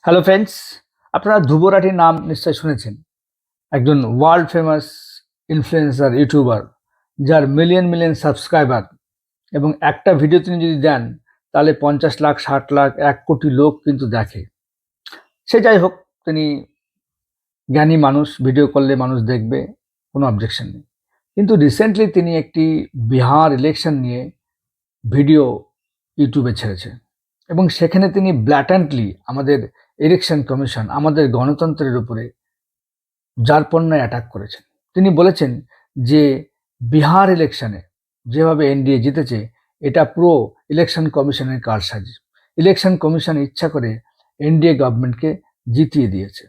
Hello friends, আপনারা ধ্রুব রাঠির নাম নিশ্চয় শুনেছেন। একজন ওয়ার্ল্ড ফেমাস ইনফ্লুয়েন্সার ইউটিউবার, যার মিলিয়ন মিলিয়ন সাবস্ক্রাইবার, এবং একটা ভিডিও তিনি যদি দেন তাহলে 50 লাখ, 60 লাখ, 1 কোটি লোক কিন্তু দেখে। সে যাই হোক, তিনি জ্ঞানী মানুষ, ভিডিও করলে মানুষ দেখবে, কোনো অবজেকশন নেই। কিন্তু রিসেন্টলি তিনি একটি বিহার ইলেকশন নিয়ে ভিডিও ইউটিউবে ছেড়েছে, এবং সেখানে তিনি ব্ল্যাটেন্টলি আমাদের ইলেকশন কমিশন, আমাদের গণতন্ত্রের উপরে জারপন্যায় অ্যাটাক করেছেন। তিনি বলেছেন যে বিহার ইলেকশনে যেভাবে এনডিএ জিতেছে, এটা পুরো ইলেকশন কমিশনের কারসাজি। ইলেকশন কমিশন ইচ্ছা করে এনডিএ গভর্নমেন্টকে জিতিয়ে দিয়েছে।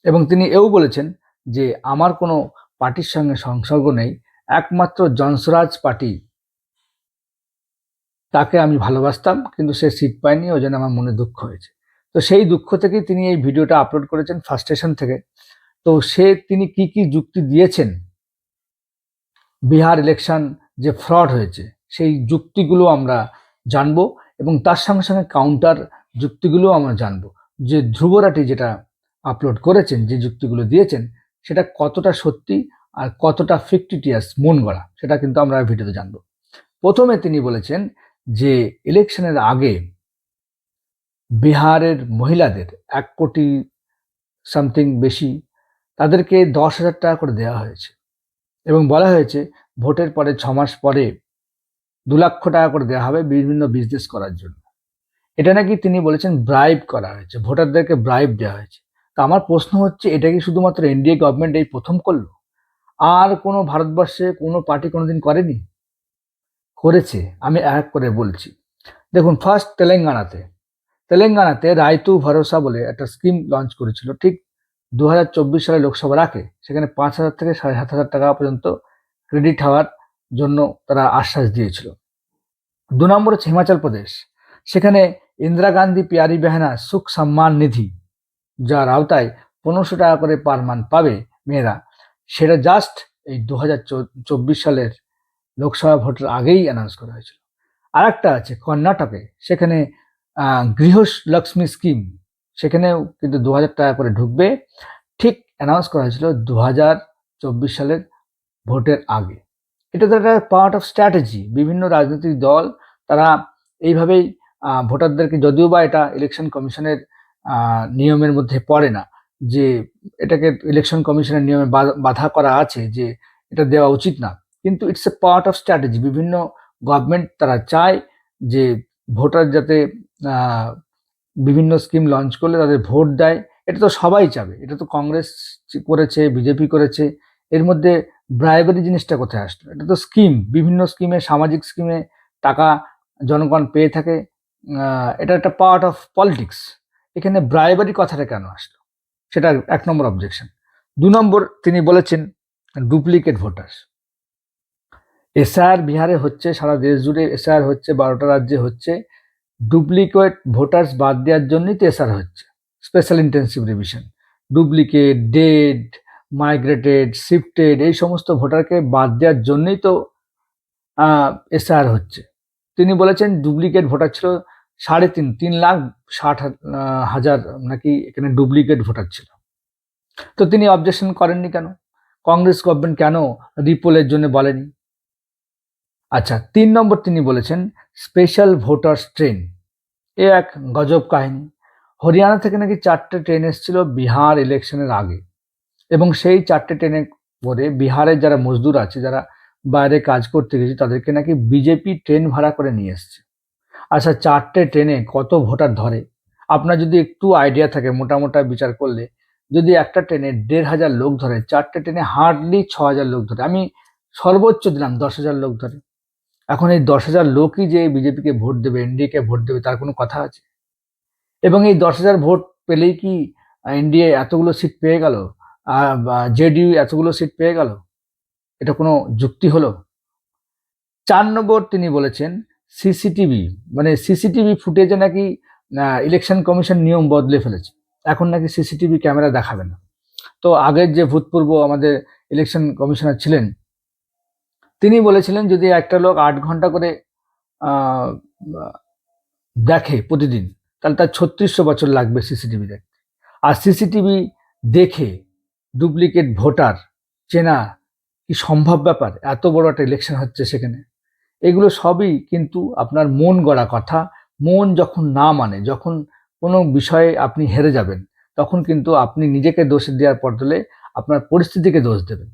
এবং তিনি এও বলেছেন যে আমার কোনো পার্টির সঙ্গে সংসর্গ নেই, একমাত্র জনস্বরাজ পার্টি, তাকে আমি ভালোবাসতাম, কিন্তু সে সিট পায়নি, ওই জন্য আমার মনে দুঃখ হয়েছে। তো সেই দুঃখ থেকেই তিনি এই ভিডিওটা আপলোড করেছেন, ফার্স্টেশন থেকে। তো তিনি কি কি যুক্তি দিয়েছেন বিহার ইলেকশন যে ফ্রড হয়েছে, সেই যুক্তিগুলো আমরা জানবো, এবং তার সঙ্গে সঙ্গে কাউন্টার যুক্তিগুলো আমরা জানবো। যে ধ্রুব রাঠি যেটা আপলোড করেছেন, যে যুক্তিগুলো দিয়েছেন, সেটা কতটা সত্যি আর কতটা ফিকটিটিয়াস, মন গড়া, সেটা কিন্তু আমরা ভিডিওতে জানবো। প্রথমে তিনি বলেছেন যে ইলেকশনের আগে বিহারের মহিলাদের 1 কোটি সামথিং বেশি, তাদেরকে 10,000 টাকা করে দেওয়া হয়েছে, এবং বলা হয়েছে ভোটের পরে 6 মাস পরে 2 লক্ষ টাকা করে দেওয়া হবে বিভিন্ন বিজনেস করার জন্য। এটা নাকি তিনি বলেছেন ব্রাইব করা হয়েছে, ভোটারদেরকে ব্রাইব দেওয়া হয়েছে। তো আমার প্রশ্ন হচ্ছে, এটা কি শুধুমাত্র এনডিএ গভর্নমেন্ট এই প্রথম করলো? আর কোনো ভারতবর্ষে কোনো পার্টি কোনোদিন করেনি? করেছে। আমি এক করে বলছি। দেখুন, ফার্স্ট তেলেঙ্গানাতে রায়তু ভরসা বলে একটা স্কিম লঞ্চ করেছিল ঠিক 2024 সালে লোকসভার আগে। সেখানে 5,000 থেকে 7,500 টাকা পর্যন্ত ক্রেডিট হওয়ার জন্য তারা আশ্বাস দিয়েছিল। 2 নম্বর হচ্ছে হিমাচল প্রদেশ। সেখানে ইন্দিরা গান্ধী পিয়ারি বেহানা সুখ সম্মান নিধি, যার আওতায় 1500 টাকা করে পার মান্থ পাবে মেয়েরা, সেটা জাস্ট এই 2024 সালের লোকসভা ভোটের আগেই অ্যানাউন্স করা হয়েছিল। আর একটা আছে কর্ণাটকে, সেখানে গৃহলক্ষ্মী স্কিম, সেখানেও কিন্তু 2,000 টাকা করে ঢুকবে, ঠিক অ্যানাউন্স করা হয়েছিল 2024 সালের ভোটের আগে। এটা তো একটা পার্ট অফ স্ট্র্যাটেজি। বিভিন্ন রাজনৈতিক দল তারা এইভাবেই ভোটারদেরকে, যদিও বা এটা ইলেকশন কমিশনের নিয়মের মধ্যে পড়ে না, যে এটাকে ইলেকশন কমিশনের নিয়মে বাধা করা আছে যে এটা দেওয়া উচিত না, কিন্তু it's a part of strategy. বিভিন্ন গভর্নমেন্ট তারা চায় যে ভোটার যাতে বিভিন্ন স্কিম লঞ্চ করলে তাদের ভোট দেয়। এটা তো সবাই চাবে, এটা তো কংগ্রেস করেছে, বিজেপি করেছে। এর মধ্যে ব্রাইবারি জিনিসটা কোথায় আসলো? এটা তো স্কিম, বিভিন্ন স্কিমে, সামাজিক স্কিমে টাকা জনগণ পেয়ে থাকে। এটা একটা পার্ট অফ পলিটিক্স। এখানে ব্রাইবারি কথাটা কেন আসলো? সেটা 1 নম্বর অবজেকশন। 2 নম্বর, তিনি বলেছেন ডুপ্লিকেট ভোটার্স। এসআইআর বিহারে হচ্ছে, সারা দেশ জুড়ে এসআইআর হচ্ছে, 12টা রাজ্যে হচ্ছে। ডুপ্লিকেট ভোটার্স বাদ দেওয়ার জন্যই তো এসআর হচ্ছে, special intensive revision. Duplicate, dead, migrated, shifted, এই সমস্ত ভোটারকে বাদ দেওয়ার জন্যই তো এসআর হচ্ছে। তিনি বলেছেন ডুপ্লিকেট ভোটার ছিল 3.5 লাখ 60,000 নাকি এখানে ডুপ্লিকেট ভোটার ছিল। তো তিনি অবজেকশন করেননি কেন? কংগ্রেস গভর্নমেন্ট কেন রিপোলের জন্য বলেনি? আচ্ছা, 3 নম্বর, তিনি বলেছেন স্পেশাল ভোটার্স ট্রেন। এ এক গজব কাহিনী। হরিয়ানা থেকে নাকি 4টে ট্রেন এসেছিল বিহার ইলেকশনের আগে, এবং সেই 4টে ট্রেনে করে বিহারের যারা মজদুর আছে, যারা বাইরে কাজ করতে গেছে, তাদেরকে নাকি বিজেপি ট্রেন ভাড়া করে নিয়ে এসছে। আচ্ছা, 4টে ট্রেনে কত ভোটার ধরে? আপনার যদি একটু আইডিয়া থাকে, মোটামোটা বিচার করলে, যদি একটা ট্রেনে 1,500 লোক ধরে, 4টে ট্রেনে হার্ডলি 6,000 লোক ধরে, আমি সর্বোচ্চ দিলাম 10,000 লোক ধরে। এখন এই 10,000 লোকই যে বিজেপিকে ভোট দেবে, এনডিএ কে ভোট দেবে, তার কোনো কথা আছে? এবং এই 10,000 ভোট পেলেই কি এনডিএ এতগুলো সিট পেয়ে গেল, জেডিইউ এতগুলো সিট পেয়ে গেল? এটা কোনো যুক্তি হলো? 4 নম্বর, তিনি বলেছেন সিসিটিভি, মানে সিসিটিভি ফুটেজে নাকি ইলেকশন কমিশন নিয়ম বদলে ফেলেছে, এখন নাকি সিসিটিভি ক্যামেরা দেখাবে না। তো আগের যে ভূতপূর্ব আমাদের ইলেকশন কমিশনার ছিলেন, তিনি বলেছিলেন যদি একটা লোক 8 ঘন্টা করে আহ, দেখে প্রতিদিন, তাহলে তার 3600 বছর লাগবে সিসিটিভি দেখতে। আর সিসিটিভি দেখে ডুপ্লিকেট ভোটার চেনা কি সম্ভব ব্যাপার? এত বড় একটা ইলেকশন হচ্ছে সেখানে। এগুলো সবই কিন্তু আপনার মন গড়া কথা। মন যখন না মানে, যখন কোনো বিষয়ে আপনি হেরে যাবেন, তখন কিন্তু আপনি নিজেকে দোষ দেওয়ার বদলে আপনার পরিস্থিতিকে দোষ দেবেন।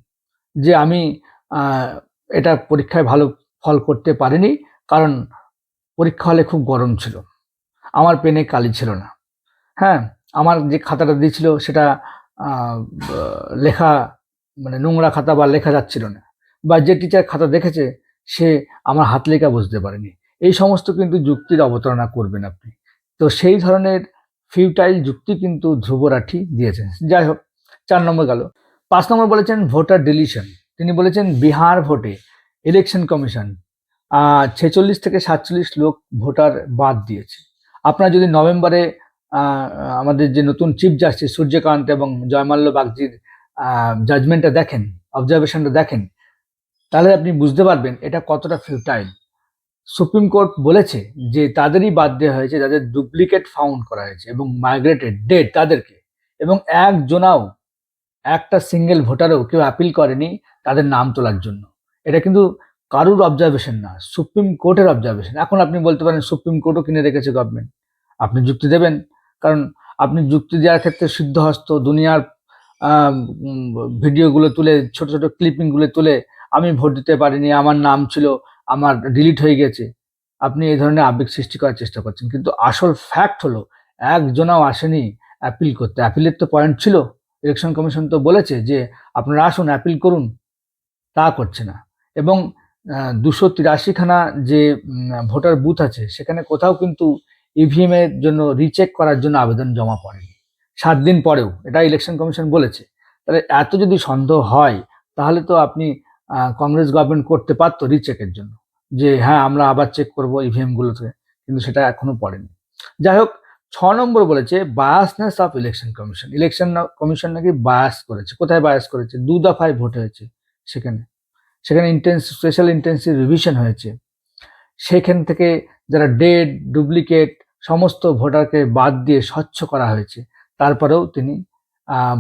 যে আমি এটা পরীক্ষায় ভালো ফল করতে পারিনি, কারণ পরীক্ষা হলে খুব গরম ছিল, আমার পেনে কালি ছিল না, হ্যাঁ, আমার যে খাতাটা দিয়েছিল সেটা লেখা মানে নোংরা খাতা বা লেখা যাচ্ছিল না, বা যে টিচার খাতা দেখেছে সে আমার হাত লেখা বুঝতে পারেনি। এই সমস্ত কিন্তু যুক্তির অবতারণা করবেন আপনি। তো সেই ধরনের ফিউটাইল যুক্তি কিন্তু ধ্রুব রাঠি দিয়েছেন। যাই হোক, 4 নম্বর গেল। 5 নম্বর বলেছেন ভোটার ডিলিশন। তিনি বলেছেন বিহার ভোটে ইলেকশন কমিশন 46 থেকে 47 লোক ভোটার বাদ দিয়েছে। আপনারা যদি নভেম্বরে আমাদের যে নতুন চিফ জাস্টিস সূর্যকান্ত এবং জয়মাল্য বাগজির জাজমেন্টটা দেখেন, অবজারভেশনটা দেখেন, তাহলে আপনি বুঝতে পারবেন এটা কতটা ফিউটাইল। সুপ্রিম কোর্ট বলেছে যে তাদেরই বাদ দেওয়া হয়েছে যাদের ডুপ্লিকেট ফাউন্ড করা হয়েছে এবং মাইগ্রেটেড ডেড তাদেরকে, এবং একজনাও, একটা সিঙ্গেল ভোটারও কেউ অ্যাপিল করেনি তাদের নাম তোলার জন্য। এটা কিন্তু কারুর অবজারভেশন না, সুপ্রিম কোর্টের অবজারভেশন। এখন আপনি বলতে পারেন সুপ্রিম কোর্টও কিনে রেখেছে গভর্নমেন্ট, আপনি যুক্তি দেবেন, কারণ আপনি যুক্তি দেওয়ার ক্ষেত্রে সিদ্ধহস্ত। দুনিয়ার ভিডিওগুলো তুলে, ছোট ছোট ক্লিপিংগুলো তুলে আমি ভোট দিতে পারিনি, আমার নাম ছিল, আমার ডিলিট হয়ে গেছে, আপনি এই ধরনের আবেগ সৃষ্টি করার চেষ্টা করছেন। কিন্তু আসল ফ্যাক্ট হলো একজনাও আসেনি অ্যাপিল করতে। অ্যাপিলের তো পয়েন্ট ছিল, ইলেকশন কমিশন তো বলেছে যে আপনারা আসুন অ্যাপিল করুন, তা করছে না। এবং 283খানা যে ভোটার বুথ আছে সেখানে কোথাও কিন্তু ইভিএম এর জন্য রিচেক করার জন্য আবেদন জমা পড়েনি 7 দিন পরেও, এটা ইলেকশন কমিশন বলেছে। তাহলে এত যদি সন্দেহ হয়, তাহলে তো আপনি কংগ্রেস গভর্নমেন্ট করতে পারতো রিচেকের জন্য, যে হ্যাঁ আমরা আবার চেক করবো ইভিএম গুলোতে, কিন্তু সেটা এখনো পড়েনি। যাই হোক, 6 নম্বর বলেছে biasness of election commission. Election commission নাকি বায়াস করেছে। কোথায় বায়াস করেছে? 2 দফায় ভোট হয়েছে সেখানে, সেখানে স্পেশাল ইন্টেন্সিভ রিভিশন হয়েছে। সেখান থেকে যারা ডেড, ডুপ্লিকেট সমস্ত ভোটারকে বাদ দিয়ে স্বচ্ছ করা হয়েছে। তারপরেও তিনি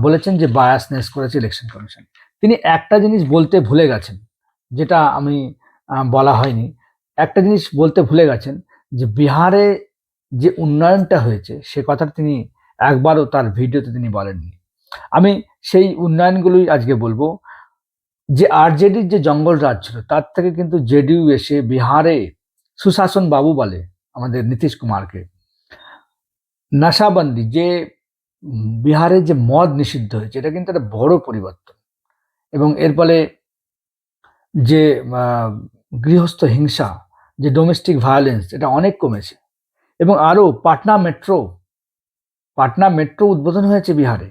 বলেছেন যে বায়াসনেস করেছে ইলেকশন কমিশন। তিনি একটা জিনিস বলতে ভুলে গেছেন, যেটা আমি বলা হয়নি। একটা জিনিস বলতে ভুলে গেছেন যে বিহারে যে উন্নয়নটা হয়েছে সে কথা তিনি একবারও তার ভিডিওতে তিনি বলেননি। আমি সেই উন্নয়নগুলোই আজকে বলবো। যে আরজেডির যে জঙ্গল রাজ ছিল, তার থেকে কিন্তু জেডিইউ এসে বিহারে সুশাসন বাবু বলে আমাদের নীতিশ কুমারকে। নাশাবন্দি, যে বিহারে যে মদ নিষিদ্ধ হয়েছে, এটা কিন্তু একটা বড় পরিবর্তন। এবং এর ফলে যে গৃহস্থ হিংসা, যে ডোমেস্টিক ভায়োলেন্স, এটা অনেক কমেছে। এবং আরও পাটনা মেট্রো উদ্বোধন হয়েছে বিহারে।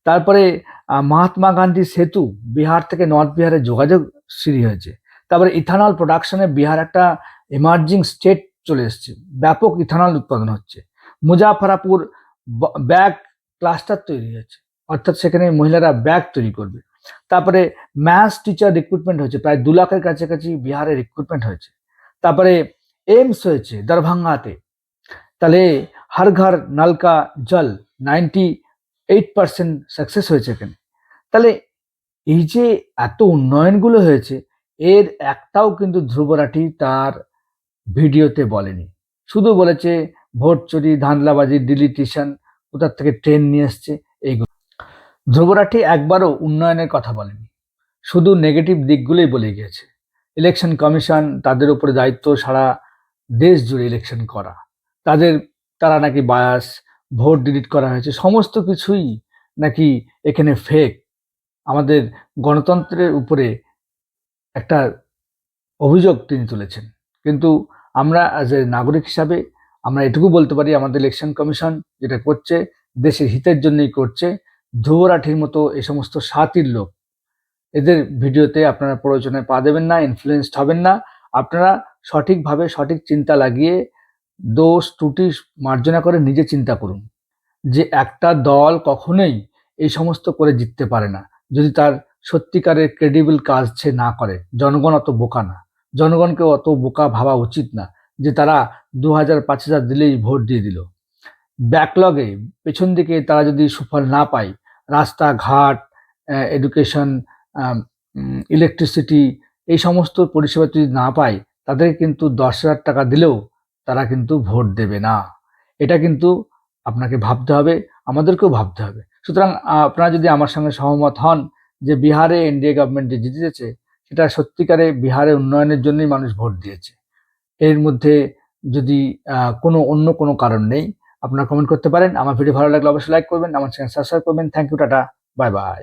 তারপরে মহাত্মা গান্ধী সেতু, বিহার থেকে নর্থ বিহারে যোগাযোগ সিঁড়ি হয়েছে। তারপরে ইথানল প্রোডাকশনে বিহার একটা এমার্জিং স্টেট চলে এসছে, ব্যাপক ইথানল উৎপাদন হচ্ছে। মুজাফরাপুর ব্যাগ ক্লাস্টার তৈরি হয়েছে, অর্থাৎ সেখানে মহিলারা ব্যাগ তৈরি করবে। তারপরে ম্যাথস টিচার রিক্রুটমেন্ট হয়েছে, প্রায় 2 লাখের কাছাকাছি বিহারে রিক্রুটমেন্ট হয়েছে। তারপরে এইমস হয়েছে দরভাঙ্গাতে। তাহলে হর ঘর নলকা জল 98% সাকসেস হয়েছে এখানে। তাহলে এই যে এত উন্নয়নগুলো হয়েছে, এর একটাও কিন্তু ধ্রুব রাঠি তার ভিডিওতে বলেনি। শুধু বলেছে ভোট চুরি, ধাঁধলাবাজি, ডিলিটেশন, কোথার থেকে ট্রেন নিয়ে এসছে, এইগুলো। ধ্রুব রাঠি একবারও উন্নয়নের কথা বলেনি, শুধু নেগেটিভ দিকগুলোই বলে গিয়েছে। ইলেকশন কমিশন, তাদের উপরে দায়িত্ব সারা দেশ জুড়ে ইলেকশন করা, তারা নাকি বায়াস, ভোট ডিলিট করা হয়েছে, সমস্ত কিছুই নাকি এখানে ফেক। আমাদের গণতন্ত্রের উপরে একটা অভিযোগ তিনি তুলেছেন। কিন্তু আমরা অ্যাজ এ নাগরিক হিসাবে আমরা এটুকু বলতে পারি, আমাদের ইলেকশন কমিশন যেটা করছে দেশের হিতের জন্যই করছে। ধ্রুব রাঠির মতো এই সমস্ত সাতির লোক, এদের ভিডিওতে আপনারা প্রয়োজনে পা দেবেন না, ইনফ্লুয়েন্সড হবেন না। আপনারা সঠিকভাবে সঠিক চিন্তা লাগিয়ে দোষ ত্রুটি মার্জনা করে নিজে চিন্তা করুন যে একটা দল কখনোই এই সমস্ত করে জিততে পারে না যদি তার সত্যিকারের ক্রেডিবল কাজ সে না করে। জনগণ অত বোকা না, জনগণকে অত বোকা ভাবা উচিত না যে তারা 2000-5000 দিলেই ভোট দিয়ে দিল। ব্যাকলগে পেছন দিকে তারা যদি সুফল না পায়, রাস্তাঘাট, এডুকেশন, ইলেকট্রিসিটি, এই সমস্ত পরিষেবা যদি না পায়, তাদের কিন্তু 10,000 টাকা দিলেও তারা কিন্তু ভোট দেবে না। এটা কিন্তু আপনাকে ভাবতে হবে, আমাদেরকেও ভাবতে হবে। সুতরাং আপনারা যদি আমার সঙ্গে সহমত হন যে বিহারে এনডিএ গভর্নমেন্ট যে জিতেছে, সেটা সত্যিকারে বিহারের উন্নয়নের জন্যই মানুষ ভোট দিয়েছে। এর মধ্যে যদি অন্য কোনো কারণ নেই, আপনারা কমেন্ট করতে পারেন। আমার ভিডিও ভালো লাগলে অবশ্যই লাইক করবেন, আমার চ্যানেল সাবস্ক্রাইব করবেন। Thank you, tata, bye by.